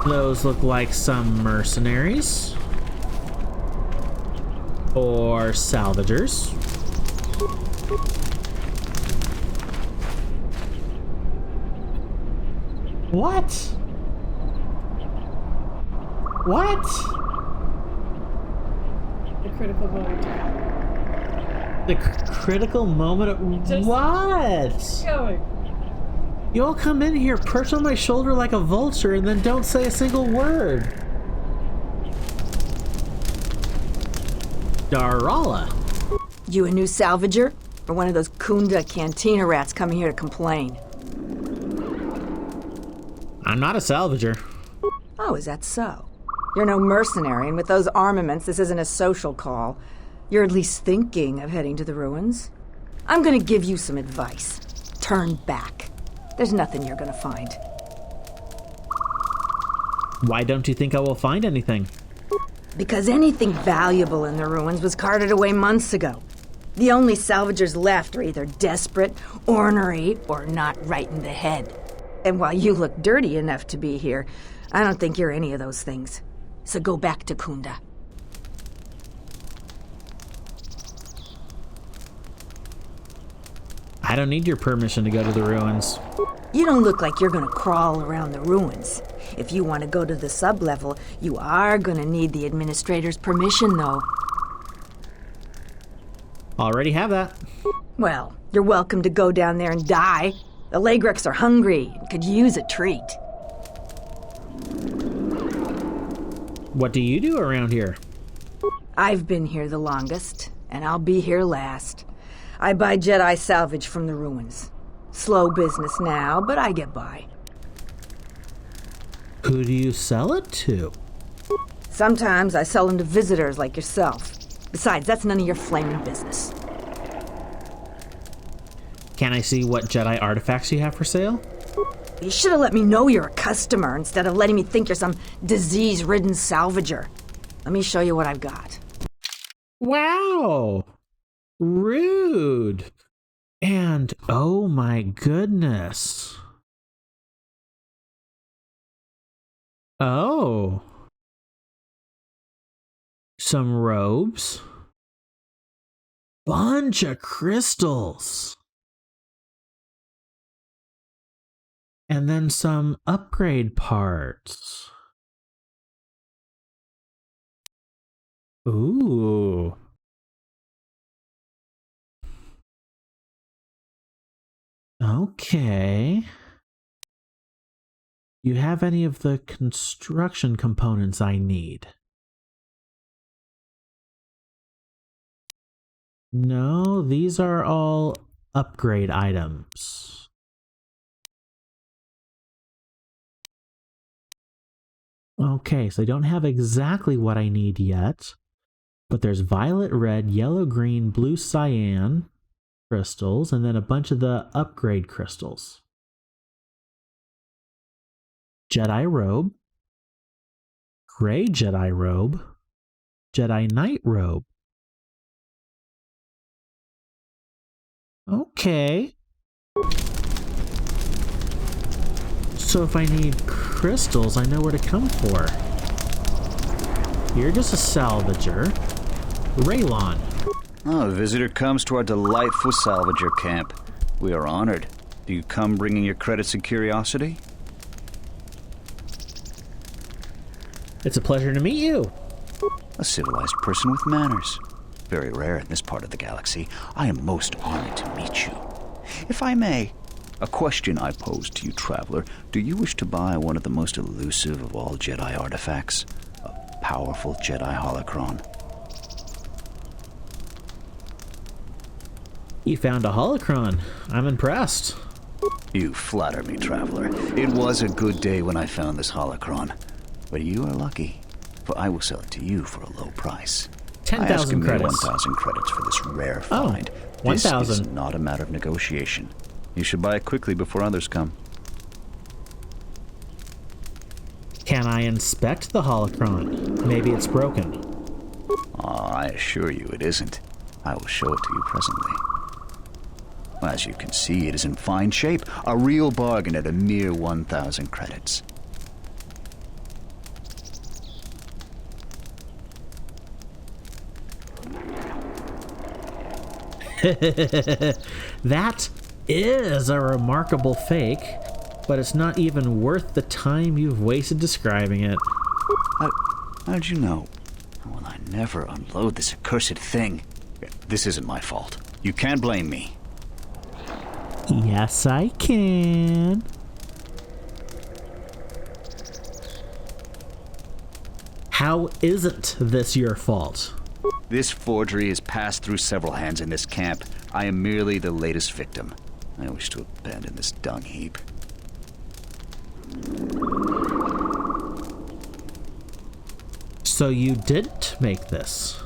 Those look like some mercenaries. Or salvagers. What? What? The critical moment. The critical moment of... Just what? Going. You all come in here, perch on my shoulder like a vulture, and then don't say a single word. Darala. You a new salvager? Or one of those Kunda cantina rats coming here to complain? I'm not a salvager. Oh, is that so? You're no mercenary, and with those armaments, this isn't a social call. You're at least thinking of heading to the ruins. I'm gonna give you some advice. Turn back. There's nothing you're gonna find. Why don't you think I will find anything? Because anything valuable in the ruins was carted away months ago. The only salvagers left are either desperate, ornery, or not right in the head. And while you look dirty enough to be here, I don't think you're any of those things. So go back to Kunda. I don't need your permission to go to the ruins. You don't look like you're gonna crawl around the ruins. If you want to go to the sub-level, you are gonna need the administrator's permission, though. Already have that. Well, you're welcome to go down there and die. The Lagreks are hungry and could use a treat. What do you do around here? I've been here the longest, and I'll be here last. I buy Jedi salvage from the ruins. Slow business now, but I get by. Who do you sell it to? Sometimes I sell them to visitors like yourself. Besides, that's none of your flaming business. Can I see what Jedi artifacts you have for sale? You should have let me know you're a customer instead of letting me think you're some disease-ridden salvager. Let me show you what I've got. Wow! Rude! And, oh my goodness. Oh. Some robes. Bunch of crystals. And then some upgrade parts. Ooh. Okay. You have any of the construction components I need? No, these are all upgrade items. Okay, so I don't have exactly what I need yet, but there's violet, red, yellow, green, blue, cyan crystals, and then a bunch of the upgrade crystals. Jedi robe, gray Jedi robe, Jedi Knight robe. Okay. So if I need crystals, I know where to come for. You're just a salvager. Raylon. Oh, a visitor comes to our delightful salvager camp. We are honored. Do you come bringing your credits and curiosity? It's a pleasure to meet you. A civilized person with manners. Very rare in this part of the galaxy. I am most honored to meet you. If I may, a question I pose to you, traveler. Do you wish to buy one of the most elusive of all Jedi artifacts? A powerful Jedi holocron? You found a holocron. I'm impressed. You flatter me, traveler. It was a good day when I found this holocron. But you are lucky, for I will sell it to you for a low price. 10,000 credits. 1,000 credits for this rare find. Oh, 1,000. This is not a matter of negotiation. You should buy it quickly before others come. Can I inspect the holocron? Maybe it's broken. I assure you it isn't. I will show it to you presently. As you can see, it is in fine shape. A real bargain at a mere 1,000 credits. That is a remarkable fake, but it's not even worth the time you've wasted describing it. How'd you know? Well, I never unload this accursed thing. This isn't my fault. You can't blame me. Yes, I can. How isn't this your fault? This forgery has passed through several hands in this camp. I am merely the latest victim. I wish to abandon this dung heap. So you didn't make this?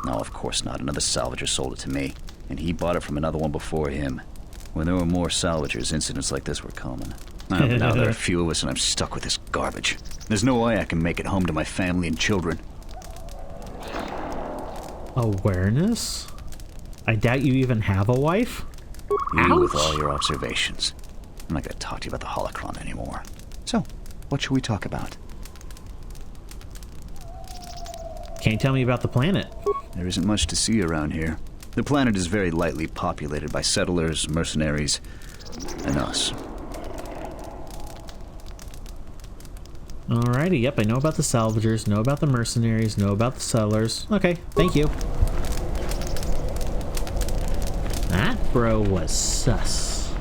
No, of course not. Another salvager sold it to me, and he bought it from another one before him. When there were more salvagers, incidents like this were common. Now there are a few of us, and I'm stuck with this garbage. There's no way I can make it home to my family and children. Awareness? I doubt you even have a wife? You with all your observations. I'm not going to talk to you about the holocron anymore. So, what should we talk about? Can't tell me about the planet. There isn't much to see around here. The planet is very lightly populated by settlers, mercenaries, and us. Alrighty, yep, I know about the salvagers, know about the mercenaries, know about the settlers. Okay, thank you. That bro was sus.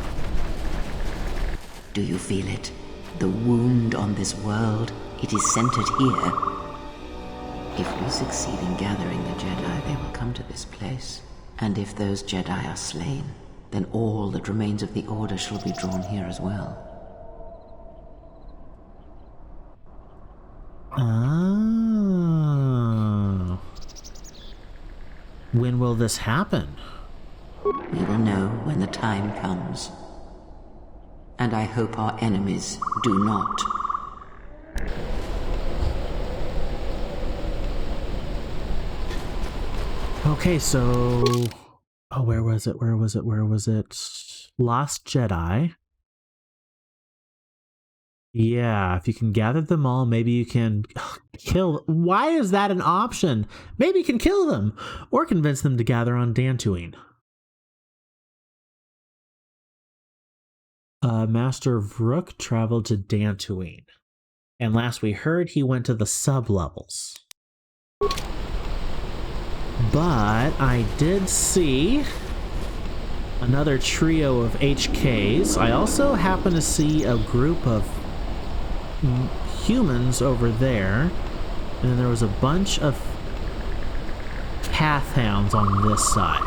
Do you feel it? The wound on this world, it is centered here. If we succeed in gathering the Jedi, they will come to this place. And if those Jedi are slain, then all that remains of the Order shall be drawn here as well. Oh. When will this happen? We will know when the time comes. And I hope our enemies do not. Okay, so... Oh, where was it? Lost Jedi. Yeah, if you can gather them all, maybe you can kill... Why is that an option? Maybe you can kill them, or convince them to gather on Dantooine. Master Vrook traveled to Dantooine, and last we heard he went to the sub-levels. But I did see another trio of HKs. I also happen to see a group of humans over there, and then there was a bunch of Pathhounds on this side.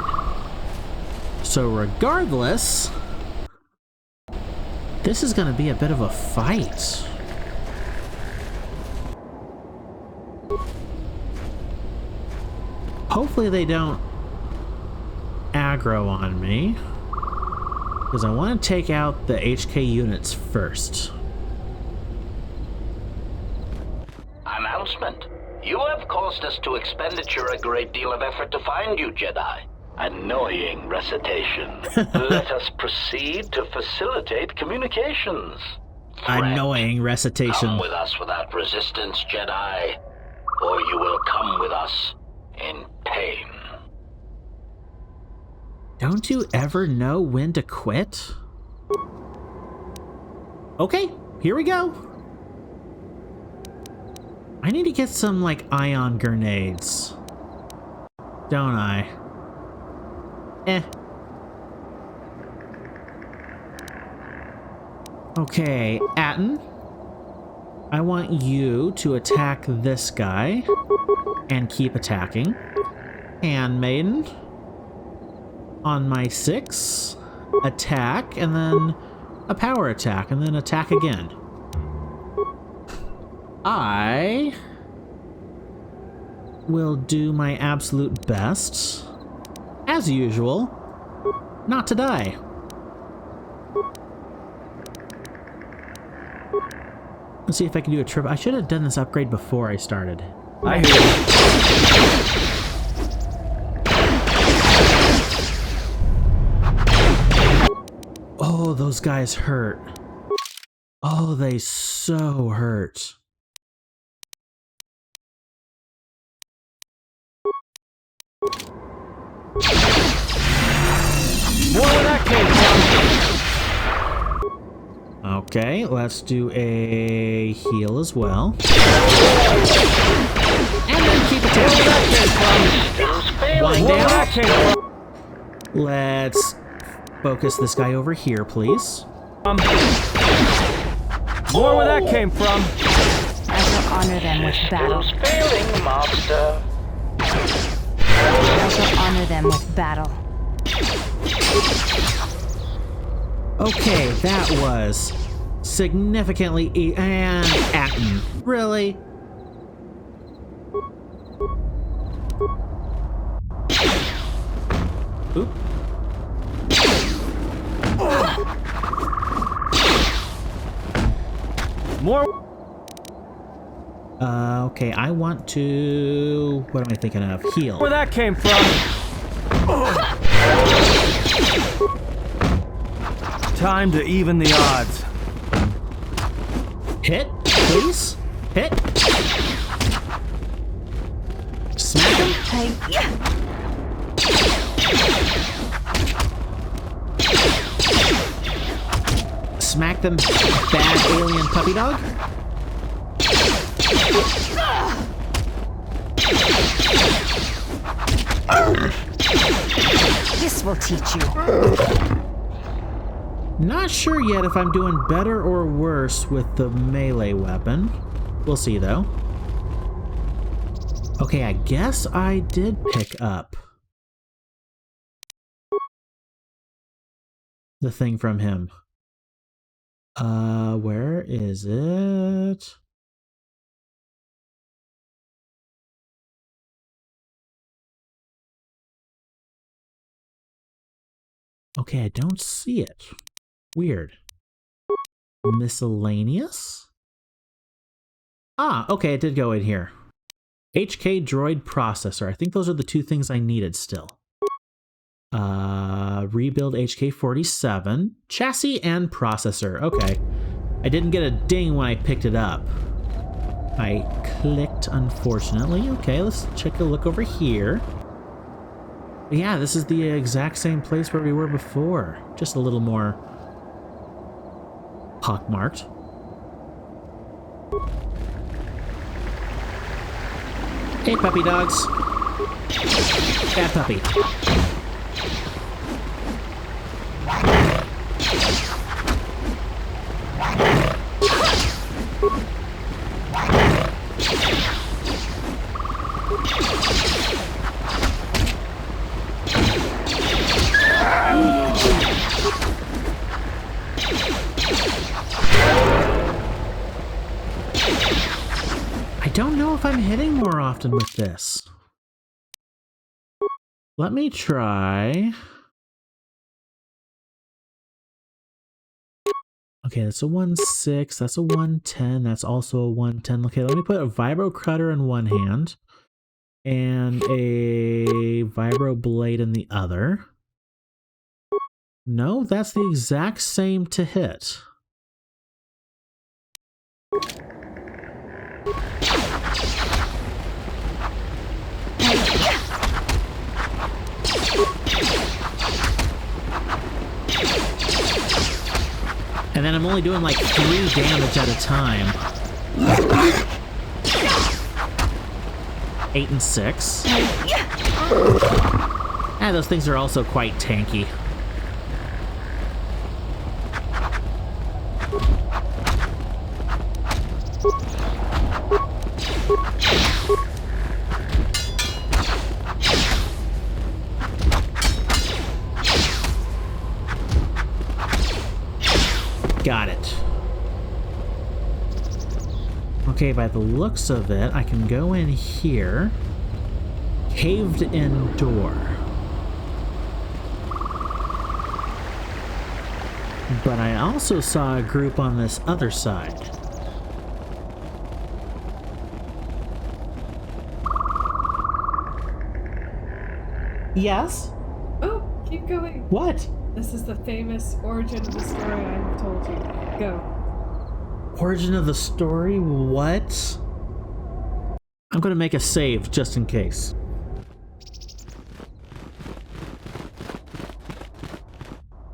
So regardless, this is going to be a bit of a fight. Hopefully they don't aggro on me, because I want to take out the HK units first. Announcement. You have caused us to expenditure a great deal of effort to find you, Jedi. Annoying recitation. Let us proceed to facilitate communications. Threat. Annoying recitation. Come with us without resistance, Jedi, or you will come with us in pain. Don't you ever know when to quit? Okay, here we go. I need to get some, like, ion grenades. Don't I? Okay, Atten. I want you to attack this guy and keep attacking. Handmaiden. On my 6, attack, and then a power attack, and then attack again. I will do my absolute best, as usual, not to die. Let's see if I can do a trip. I should have done this upgrade before I started. I hear you. Oh, those guys hurt. Oh, they so hurt. More where that came from. Okay, let's do a heal as well. And then keep attacking. One down. Let's focus this guy over here, please. More where that came from. I shall honor them with battle. Failing, master. I shall honor them with battle. Okay, that was significantly and Atten. Really? Oop. More. Okay, I want to... What am I thinking of? Heal. Where that came from. Time to even the odds. Hit, please. Hit. Smack him. Smack them, bad alien puppy dog. This will teach you. Not sure yet if I'm doing better or worse with the melee weapon. We'll see, though. Okay, I guess I did pick up the thing from him. Where is it? Okay, I don't see it. Weird. Miscellaneous? Ah, okay, it did go in here. HK Droid Processor. I think those are the two things I needed still. Rebuild HK-47. Chassis and processor. Okay. I didn't get a ding when I picked it up. I clicked, unfortunately. Okay, let's take a look over here. Yeah, this is the exact same place where we were before. Just a little more pockmarked. Hey, puppy dogs. Bad puppy. I don't know if I'm hitting more often with this. Let me try. Okay, that's a 1.6, that's a 1.10, that's also a 1.10. Okay, let me put a vibro cutter in one hand and a vibro blade in the other. No, that's the exact same to hit. And then I'm only doing like 3 damage at a time. 8 and 6. Ah, those things are also quite tanky. Got it. Okay, by the looks of it, I can go in here. Caved in door. But I also saw a group on this other side. Yes? Oh, keep going. What? This is the famous origin of the story I have told you. Go. Origin of the story? What? I'm gonna make a save just in case.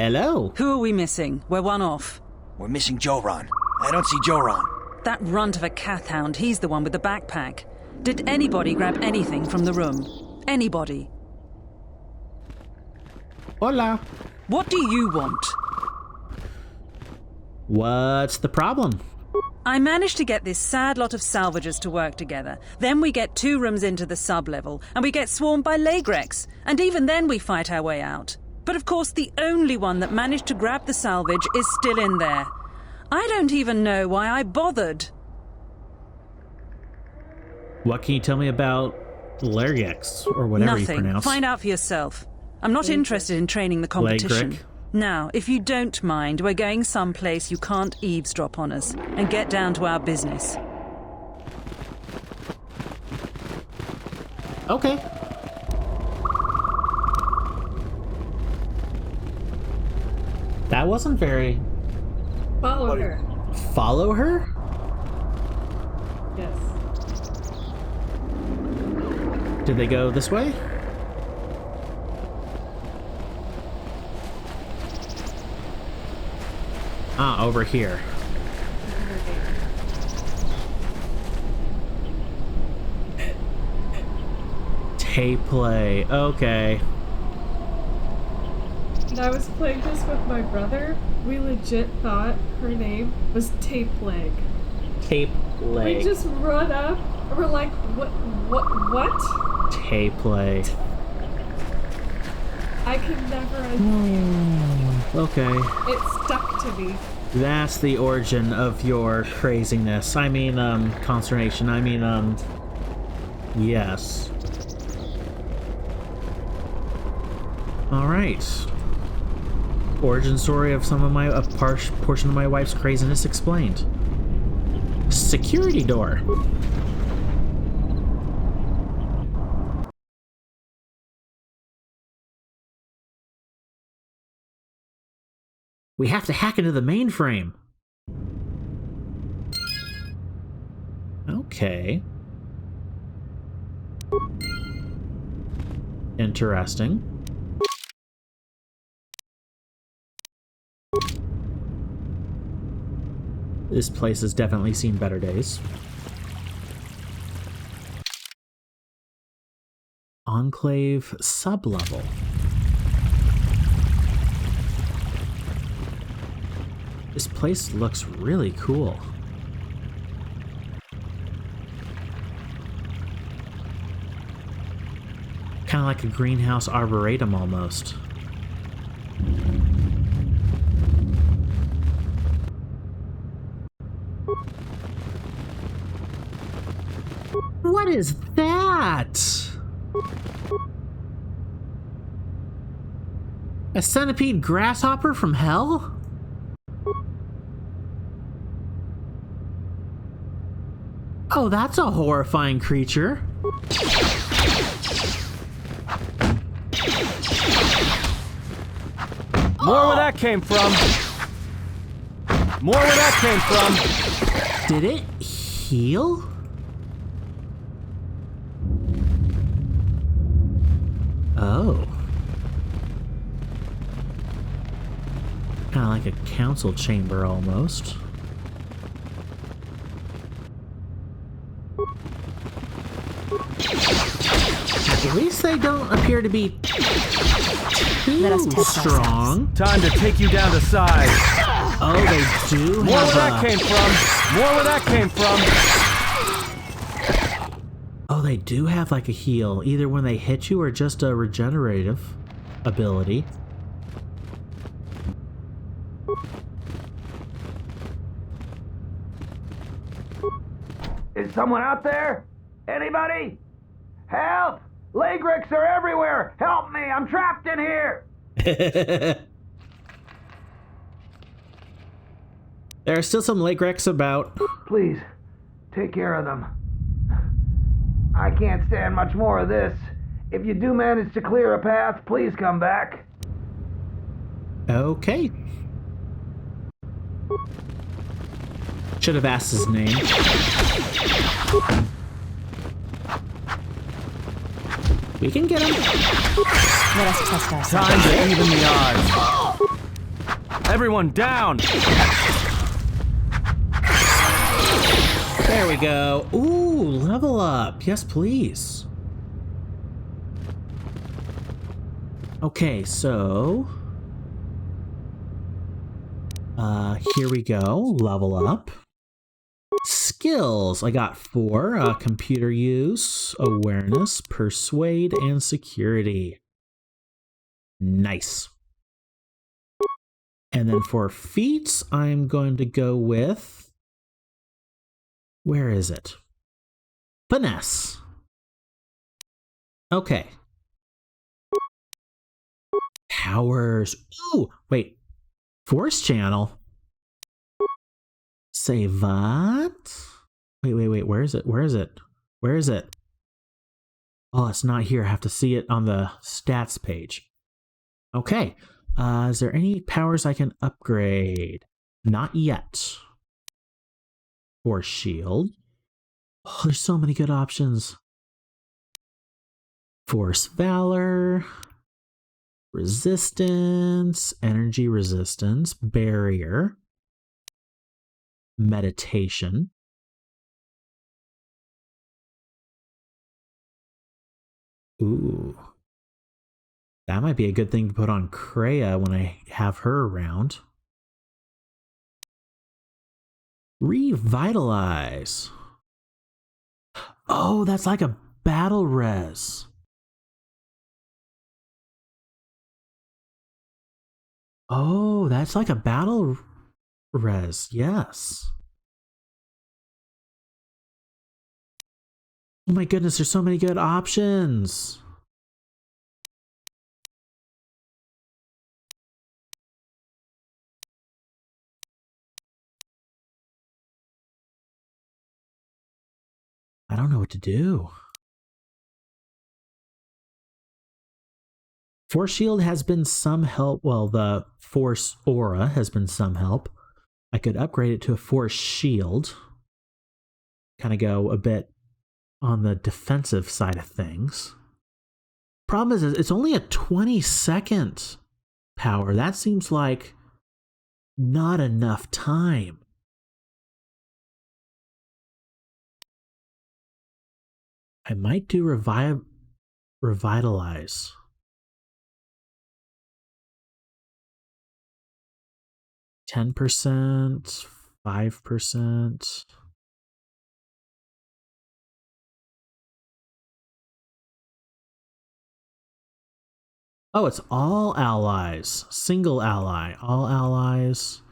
Hello. Who are we missing? We're one off. We're missing Joran. I don't see Joran. That runt of a Cathhound, he's the one with the backpack. Did anybody grab anything from the room? Anybody? Hola. What do you want? What's the problem? I managed to get this sad lot of salvagers to work together. Then we get 2 rooms into the sub-level, and we get swarmed by Lagrex. And even then we fight our way out. But of course the only one that managed to grab the salvage is still in there. I don't even know why I bothered. What can you tell me about Lagrex, or whatever you Nothing. pronounce? Find out for yourself. I'm not interested in training the competition. Lagric. Now, if you don't mind, we're going someplace you can't eavesdrop on us, and get down to our business. Okay. That wasn't very... Follow her. Follow her? Yes. Did they go this way? Ah, over here. Tape play. Okay. When I was playing this with my brother, we legit thought her name was Tape Leg. Tape leg. We just run up and we're like, what? Tape play. I could never understand. Okay. It stuck to me. That's the origin of your craziness. I mean, consternation. I mean, yes. Alright. Origin story of some of my, a portion of my wife's craziness explained. Security door. We have to hack into the mainframe. Okay. Interesting. This place has definitely seen better days. Enclave sublevel. This place looks really cool. Kind of like a greenhouse arboretum almost. What is that? A centipede grasshopper from hell? Oh, that's a horrifying creature. More where that came from. More where that came from. Did it heal? Oh. Kind of like a council chamber almost. At least they don't appear to be too strong. Time to take you down to size. Oh, they do More have where that came from. More where that came from. Oh, they do have like a heal, either when they hit you or just a regenerative ability. Is someone out there? Anybody? Help! Lagrex are everywhere! Help me! I'm trapped in here! There are still some Lagrex about. Please, take care of them. I can't stand much more of this. If you do manage to clear a path, please come back. Okay. Should have asked his name. We can get him. Let us test ourselves. Time to even the odds. Everyone down! There we go. Ooh, level up. Yes, please. Okay, so... here we go. Level up. Skills. I got 4. Computer use, awareness, persuade, and security. Nice. And then for feats, I'm going to go with... Where is it? Finesse. Okay. Powers. Ooh, wait. Force channel. Say what? Wait. Where is it? Where is it? Where is it? Oh, it's not here. I have to see it on the stats page. Okay. Is there any powers I can upgrade? Not yet. Force shield. Oh, there's so many good options. Force valor. Resistance. Energy resistance. Barrier. Meditation. Ooh. That might be a good thing to put on Karaeous when I have her around. Revitalize. Oh, that's like a battle res. Oh, that's like a battle res. Yes. Oh my goodness, there's so many good options. I don't know what to do. Force shield has been some help. Well, the force aura has been some help. I could upgrade it to a force shield. Kind of go a bit on the defensive side of things. Problem is, it's only a 20-second power. That seems like not enough time. I might do revitalize. %, 5%. Oh, it's all allies. Single ally. All allies.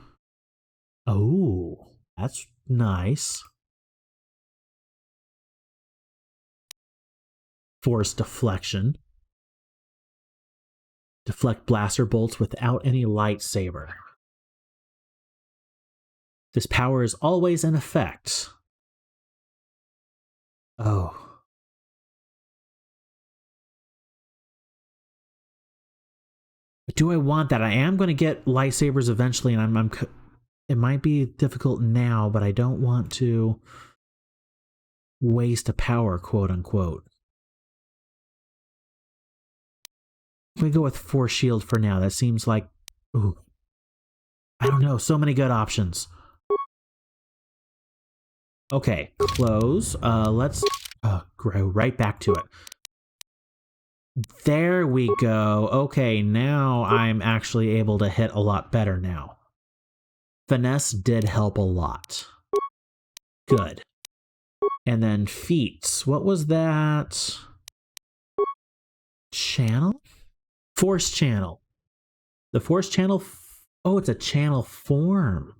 Oh, that's nice. Force deflection. Deflect blaster bolts without any lightsaber. This power is always in effect. Oh. But do I want that? I am going to get lightsabers eventually, and it might be difficult now, but I don't want to waste a power, quote unquote. I'm going to go with Force Shield for now. That seems like... Ooh. I don't know. So many good options. Okay. Close. Let's go right back to it. There we go. Okay, now I'm actually able to hit a lot better now. Finesse did help a lot. Good. And then feats. What was that? Channel? Force channel. The force channel... Oh, it's a channel form.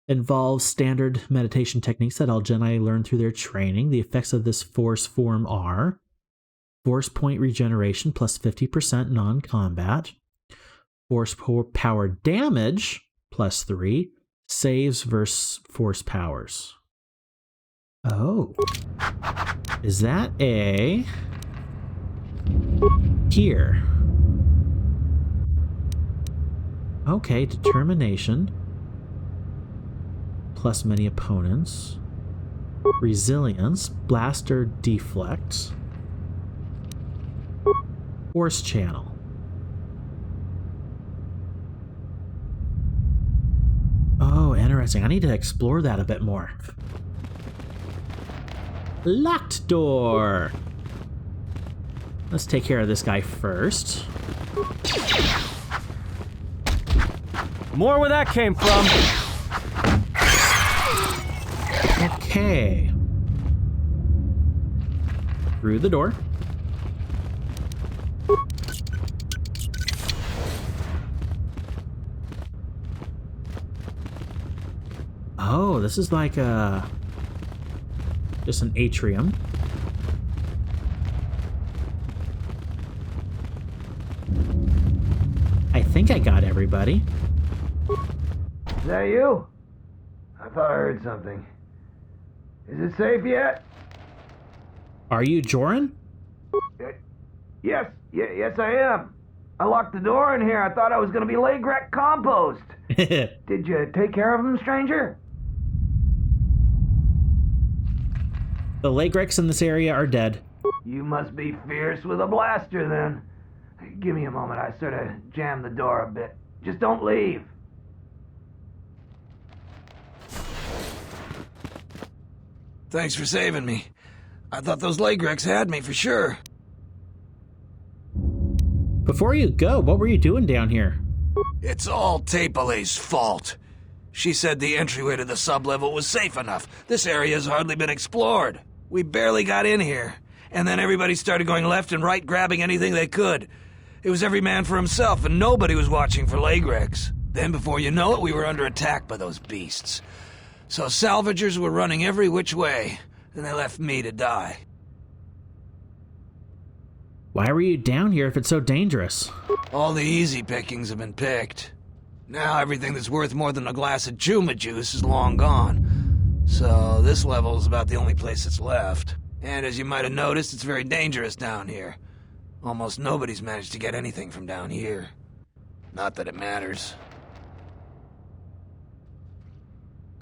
Involves standard meditation techniques that all Jedi learn through their training. The effects of this force form are... Force point regeneration plus 50% non-combat. Force power damage plus 3. Saves versus force powers. Oh. Is that a... Here. Okay, determination. Plus many opponents. Resilience. Blaster deflect. Force channel. interesting. I need to explore that a bit more. Locked door. Let's take care of this guy first. More where that came from. Okay. Through the door. Oh, this is like just an atrium. I think I got everybody. Is that you? I thought I heard something. Is it safe yet? Are you Joran? Yes, I am. I locked the door in here. I thought I was going to be Lagrek compost. Did you take care of him, stranger? The Lagreks in this area are dead. You must be fierce with a blaster, then. Give me a moment. I sort of jammed the door a bit. Just don't leave. Thanks for saving me. I thought those Lagreks had me for sure. Before you go, what were you doing down here? It's all Tapelay's fault. She said the entryway to the sublevel was safe enough. This area's hardly been explored. We barely got in here, and then everybody started going left and right, grabbing anything they could. It was every man for himself, and nobody was watching for Lagreks. Then before you know it, we were under attack by those beasts. So salvagers were running every which way, and they left me to die. Why were you down here if it's so dangerous? All the easy pickings have been picked. Now everything that's worth more than a glass of Chuma juice is long gone. So this level is about the only place that's left. And as you might have noticed, it's very dangerous down here. Almost nobody's managed to get anything from down here. Not that it matters.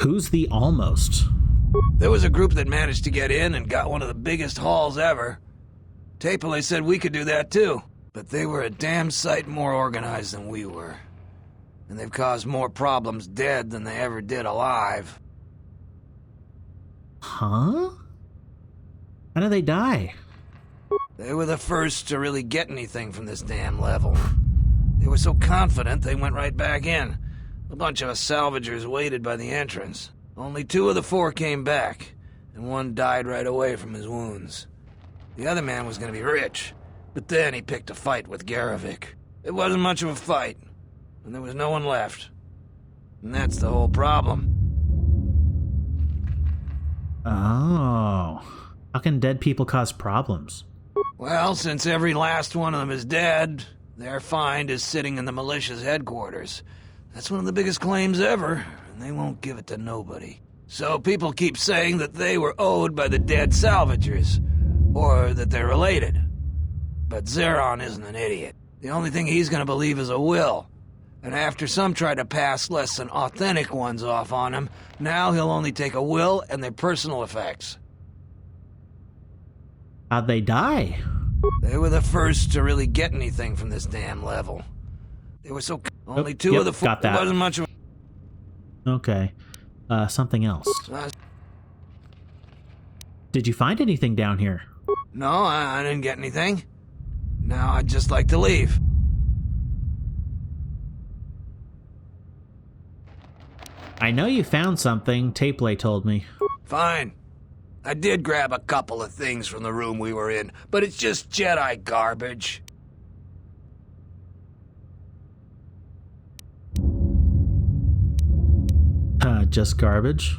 Who's the almost? There was a group that managed to get in and got one of the biggest hauls ever. Tapelay said we could do that too, but they were a damn sight more organized than we were. And they've caused more problems dead than they ever did alive. Huh? How did they die? They were the first to really get anything from this damn level. They were so confident they went right back in. A bunch of us salvagers waited by the entrance. Only 2 of the 4 came back, and 1 died right away from his wounds. The other man was going to be rich, but then he picked a fight with Garavik. It wasn't much of a fight, and there was no one left. And that's the whole problem. Oh. How can dead people cause problems? Well, since every last one of them is dead, their find is sitting in the militia's headquarters. That's one of the biggest claims ever, and they won't give it to nobody. So people keep saying that they were owed by the dead salvagers, or that they're related. But Zeron isn't an idiot. The only thing he's gonna believe is a will. And after some try to pass less than authentic ones off on him, now he'll only take a will and their personal effects. How'd they die? They were the first to really get anything from this damn level. They were so... Only 2 of the 4... Got that. Wasn't much of... Okay. Something else. Did you find anything down here? No, I didn't get anything. Now I'd just like to leave. I know you found something, Tapelay told me. Fine. I did grab a couple of things from the room we were in, but it's just Jedi garbage. Just garbage?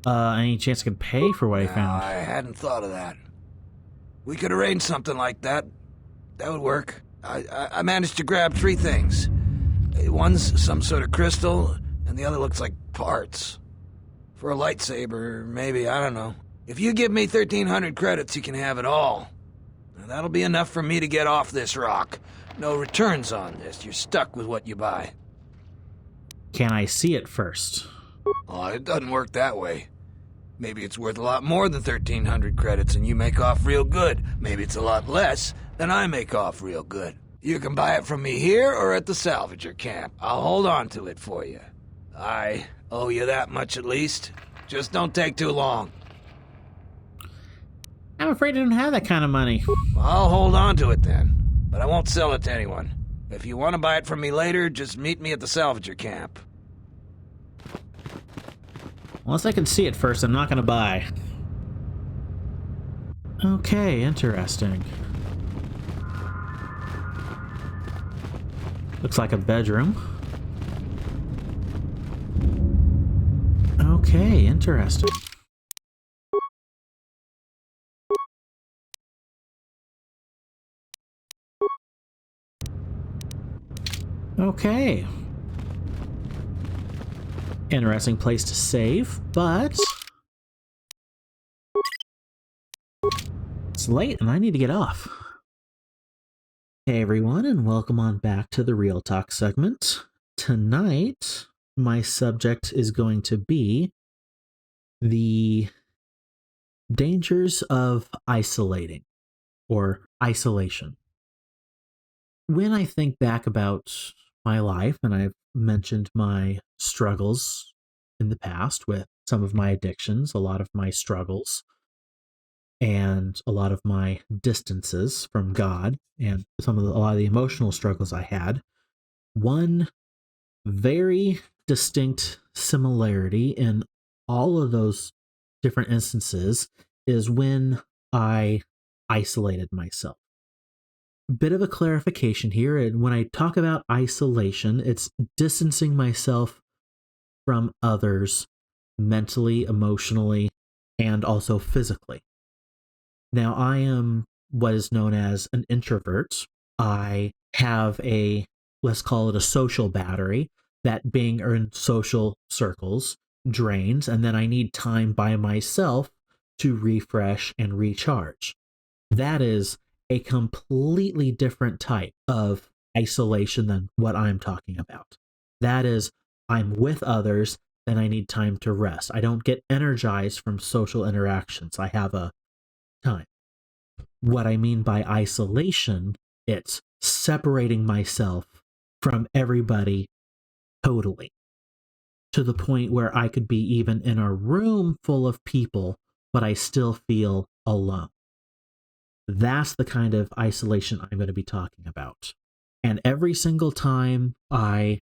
Any chance I could pay for what I found? I hadn't thought of that. We could arrange something like that. That would work. I managed to grab 3 things. One's some sort of crystal, and the other looks like parts. For a lightsaber, maybe, I don't know. If you give me 1,300 credits, you can have it all. Now, that'll be enough for me to get off this rock. No returns on this. You're stuck with what you buy. Can I see it first? Oh, it doesn't work that way. Maybe it's worth a lot more than 1,300 credits and you make off real good. Maybe it's a lot less, and I make off real good. You can buy it from me here or at the salvager camp. I'll hold on to it for you. I owe you that much at least. Just don't take too long. I'm afraid I don't have that kind of money. I'll hold on to it then, but I won't sell it to anyone. If you want to buy it from me later, just meet me at the salvager camp. Unless I can see it first, I'm not going to buy. Okay, interesting. Looks like a bedroom. Okay, interesting. Okay. Interesting place to save, but it's late and I need to get off. Hey everyone, and welcome on back to the Real Talk segment. Tonight, my subject is going to be the dangers of isolating, or isolation. When I think back about my life, and I've mentioned my struggles in the past with some of my addictions, a lot of my struggles, and a lot of my distances from God, and a lot of the emotional struggles I had, one very distinct similarity in all of those different instances is when I isolated myself. Bit of a clarification here, and when I talk about isolation, it's distancing myself from others mentally, emotionally, and also physically. Now, I am what is known as an introvert. I have let's call it a social battery, that being in social circles drains, and then I need time by myself to refresh and recharge. That is a completely different type of isolation than what I'm talking about. That is, I'm with others, then I need time to rest. I don't get energized from social interactions. I have a time. What I mean by isolation, it's separating myself from everybody totally, to the point where I could be even in a room full of people, but I still feel alone. That's the kind of isolation I'm going to be talking about. And every single time I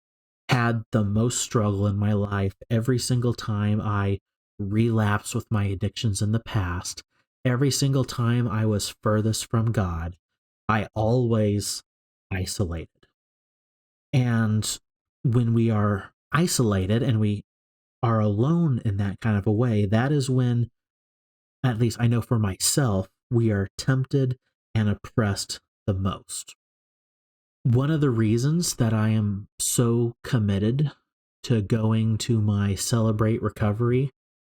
had the most struggle in my life, every single time I relapsed with my addictions in the past, every single time I was furthest from God, I always isolated. And when we are isolated and we are alone in that kind of a way, that is when, at least I know for myself, we are tempted and oppressed the most. One of the reasons that I am so committed to going to my Celebrate Recovery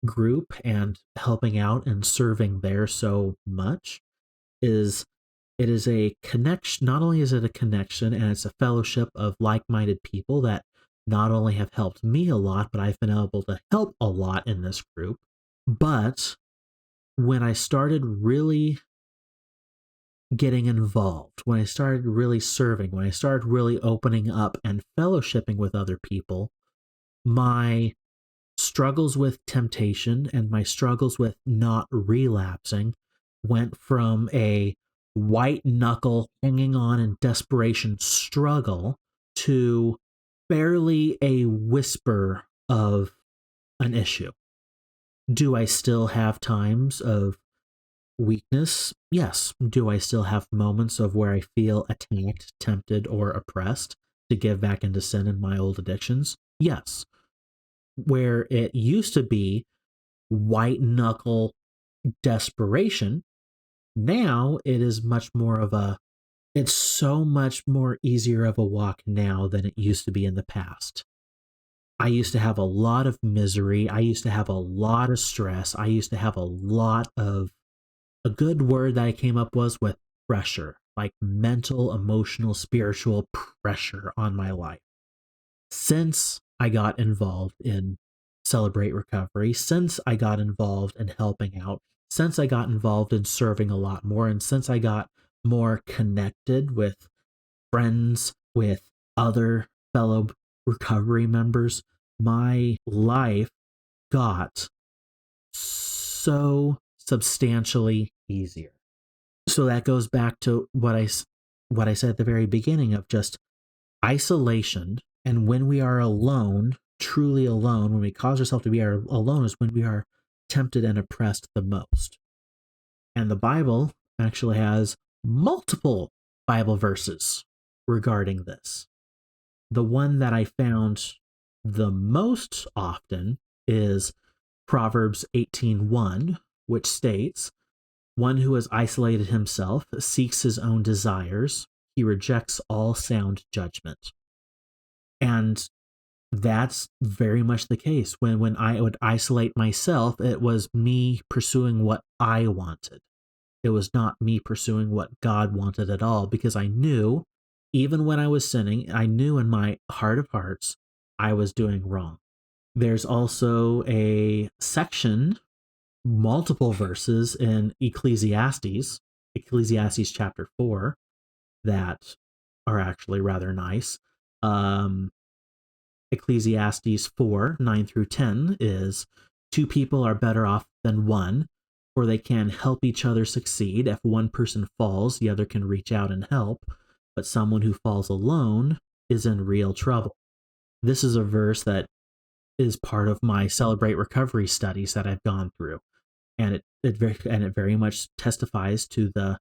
group and helping out and serving there so much is it is a connection. Not only is it a connection, and it's a fellowship of like-minded people that not only have helped me a lot, but I've been able to help a lot in this group. But when I started really getting involved, when I started really serving, when I started really opening up and fellowshipping with other people, my struggles with temptation and my struggles with not relapsing went from a white knuckle hanging on in desperation struggle to barely a whisper of an issue. Do I still have times of weakness? Yes. Do I still have moments of where I feel attacked, tempted, or oppressed to give back into sin and my old addictions? Yes. Where it used to be white knuckle desperation, now it is much more of it's so much more easier of a walk now than it used to be in the past. I used to have a lot of misery. I used to have a lot of stress. I used to have a good word that I came up with pressure, like mental, emotional, spiritual pressure on my life. Since I got involved in Celebrate Recovery, since I got involved in helping out, since I got involved in serving a lot more, and since I got more connected with friends with other fellow recovery members, my life got so substantially easier. So that goes back to what I said at the very beginning of just isolation. And when we are alone, truly alone, when we cause ourselves to be alone, is when we are tempted and oppressed the most. And the Bible actually has multiple Bible verses regarding this. The one that I found the most often is Proverbs 18:1, which states, "One who has isolated himself seeks his own desires. He rejects all sound judgment." And that's very much the case. When I would isolate myself, it was me pursuing what I wanted. It was not me pursuing what God wanted at all, because I knew, even when I was sinning, I knew in my heart of hearts I was doing wrong. There's also a section, multiple verses in Ecclesiastes chapter 4, that are actually rather nice. Ecclesiastes 4:9-10 is, "Two people are better off than one, for they can help each other succeed. If one person falls, the other can reach out and help, but someone who falls alone is in real trouble." This is a verse that is part of my Celebrate Recovery studies that I've gone through, and it very much testifies to the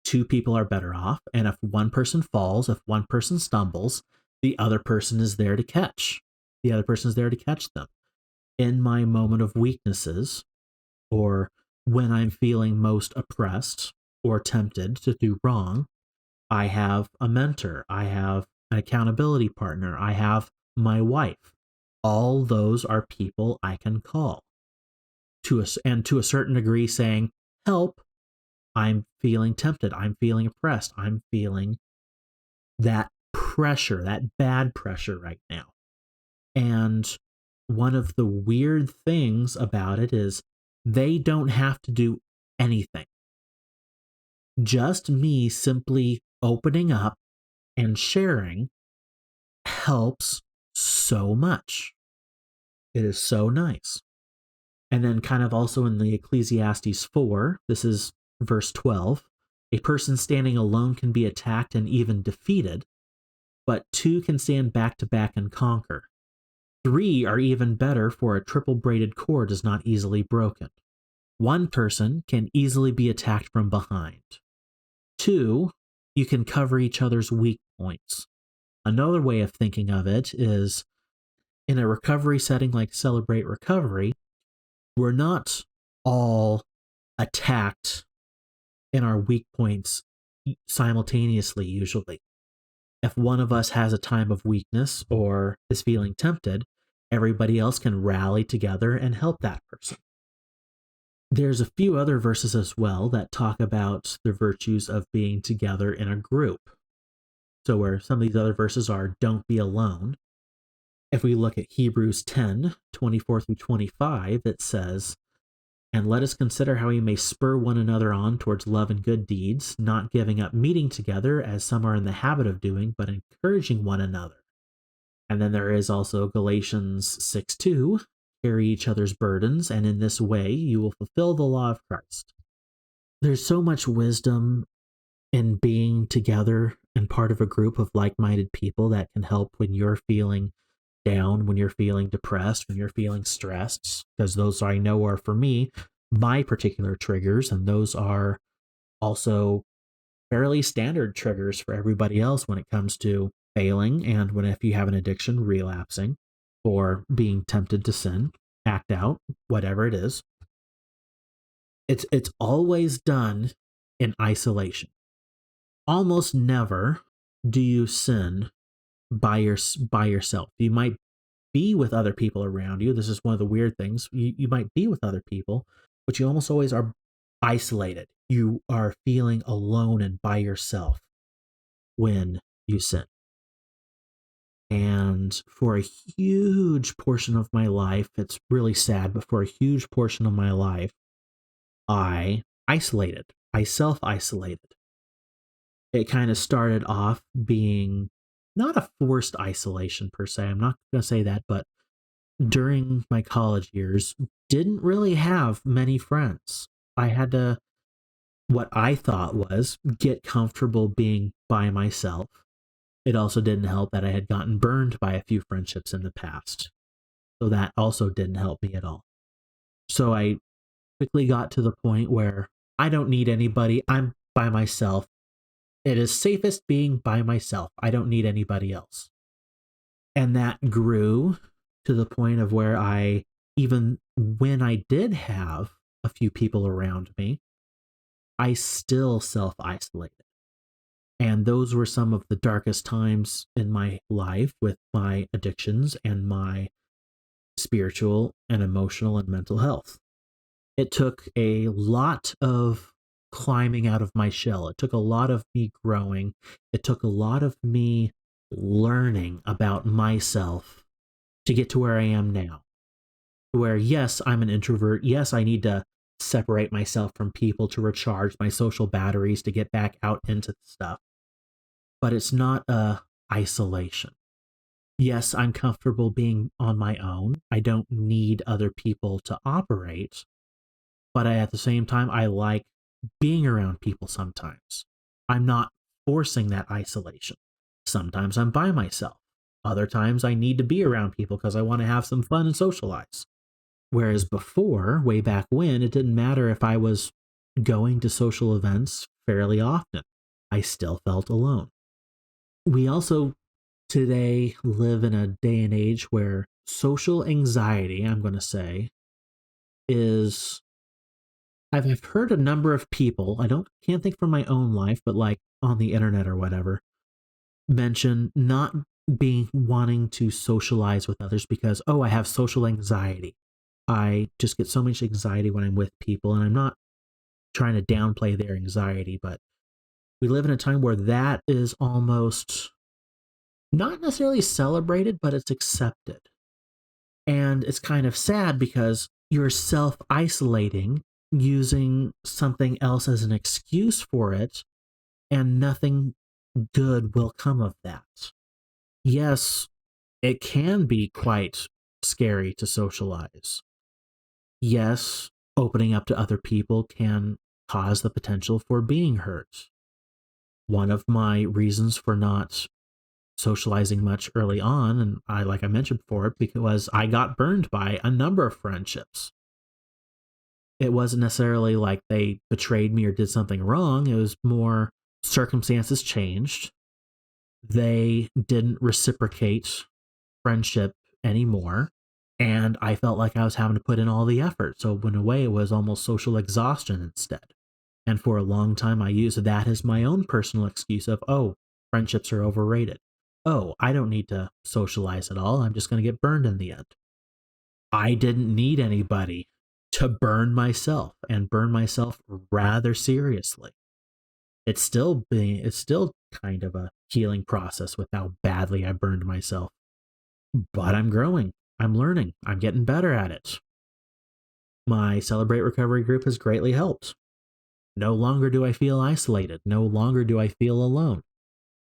two people are better off, and if one person falls, if one person stumbles, the other person is there to catch. The other person is there to catch them. In my moment of weaknesses, or when I'm feeling most oppressed or tempted to do wrong, I have a mentor, I have an accountability partner, I have my wife. All those are people I can call and to a certain degree saying, "Help, I'm feeling tempted, I'm feeling oppressed, I'm feeling that pressure, that bad pressure right now." And one of the weird things about it is they don't have to do anything. Just me simply opening up and sharing helps so much. It is so nice. And then kind of also in the Ecclesiastes 4, this is verse 12, "A person standing alone can be attacked and even defeated, but two can stand back to back and conquer. Three are even better, for a triple braided cord is not easily broken. One person can easily be attacked from behind. Two, you can cover each other's weak points." Another way of thinking of it is, in a recovery setting like Celebrate Recovery, we're not all attacked in our weak points simultaneously, usually. If one of us has a time of weakness or is feeling tempted, everybody else can rally together and help that person. There's a few other verses as well that talk about the virtues of being together in a group. So where some of these other verses are, "Don't be alone." If we look at Hebrews 10:24-25, it says, "And let us consider how we may spur one another on towards love and good deeds, not giving up meeting together as some are in the habit of doing, but encouraging one another." And then there is also Galatians 6:2, "Carry each other's burdens, and in this way you will fulfill the law of Christ." There's so much wisdom in being together and part of a group of like-minded people that can help when you're feeling down, when you're feeling depressed, when you're feeling stressed, because those I know are, for me, my particular triggers, and those are also fairly standard triggers for everybody else when it comes to failing, and if you have an addiction, relapsing, or being tempted to sin, act out, whatever it is. It's always done in isolation. Almost never do you sin by yourself. You might be with other people around you. This is one of the weird things. You might be with other people, but you almost always are isolated. You are feeling alone and by yourself when you sin. And for a huge portion of my life, it's really sad, but for a huge portion of my life, I isolated. I self-isolated. it kind of started off being not a forced isolation per se. I'm not going to say that, but during my college years, didn't really have many friends. I had to, what I thought was, get comfortable being by myself. It also didn't help that I had gotten burned by a few friendships in the past. So that also didn't help me at all. So I quickly got to the point where I don't need anybody. I'm by myself. It is safest being by myself. I don't need anybody else. And that grew to the point of where even when I did have a few people around me, I still self-isolated. And those were some of the darkest times in my life with my addictions and my spiritual and emotional and mental health. It took a lot of climbing out of my shell. It took a lot of me growing. It took a lot of me learning about myself to get to where I am now. Where, yes, I'm an introvert. Yes, I need to separate myself from people to recharge my social batteries to get back out into stuff. But it's not a isolation. Yes, I'm comfortable being on my own. I don't need other people to operate. But at the same time, I like being around people sometimes. I'm not forcing that isolation. Sometimes I'm by myself. Other times I need to be around people because I want to have some fun and socialize. Whereas before, way back when, it didn't matter if I was going to social events fairly often. I still felt alone. We also today live in a day and age where social anxiety, I'm going to say, is... I've heard a number of people, can't think from my own life, but like on the internet or whatever, mention not wanting to socialize with others because, I have social anxiety. I just get so much anxiety when I'm with people, and I'm not trying to downplay their anxiety, but we live in a time where that is almost not necessarily celebrated, but it's accepted. And it's kind of sad because you're self-isolating using something else as an excuse for it, and nothing good will come of that. Yes, it can be quite scary to socialize. Yes, opening up to other people can cause the potential for being hurt. One of my reasons for not socializing much early on, and like I mentioned before, because I got burned by a number of friendships. It wasn't necessarily like they betrayed me or did something wrong. It was more circumstances changed. They didn't reciprocate friendship anymore. And I felt like I was having to put in all the effort. So in a way, it was almost social exhaustion instead. And for a long time, I used that as my own personal excuse of, friendships are overrated. I don't need to socialize at all. I'm just going to get burned in the end. I didn't need anybody to burn myself, and burn myself rather seriously. It's still kind of a healing process with how badly I burned myself. But I'm growing. I'm learning. I'm getting better at it. My Celebrate Recovery group has greatly helped. No longer do I feel isolated. No longer do I feel alone.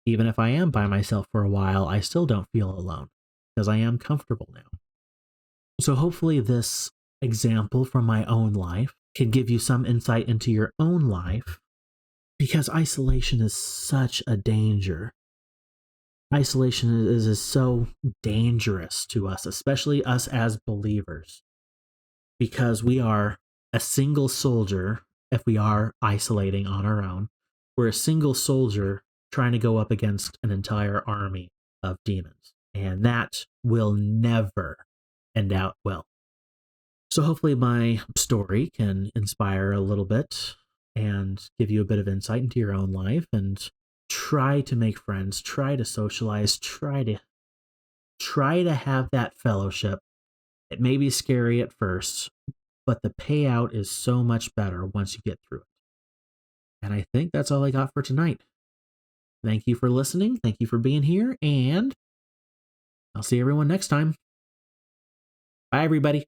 Even if I am by myself for a while, I still don't feel alone because I am comfortable now. So hopefully this example from my own life can give you some insight into your own life, because isolation is such a danger. Isolation is so dangerous to us, especially us as believers, because we are a single soldier. If we are isolating on our own, we're a single soldier trying to go up against an entire army of demons, and that will never end out well. So hopefully my story can inspire a little bit and give you a bit of insight into your own life, and try to make friends, try to socialize, try to have that fellowship. It may be scary at first, but the payout is so much better once you get through it. And I think that's all I got for tonight. Thank you for listening. Thank you for being here, and I'll see everyone next time. Bye, everybody.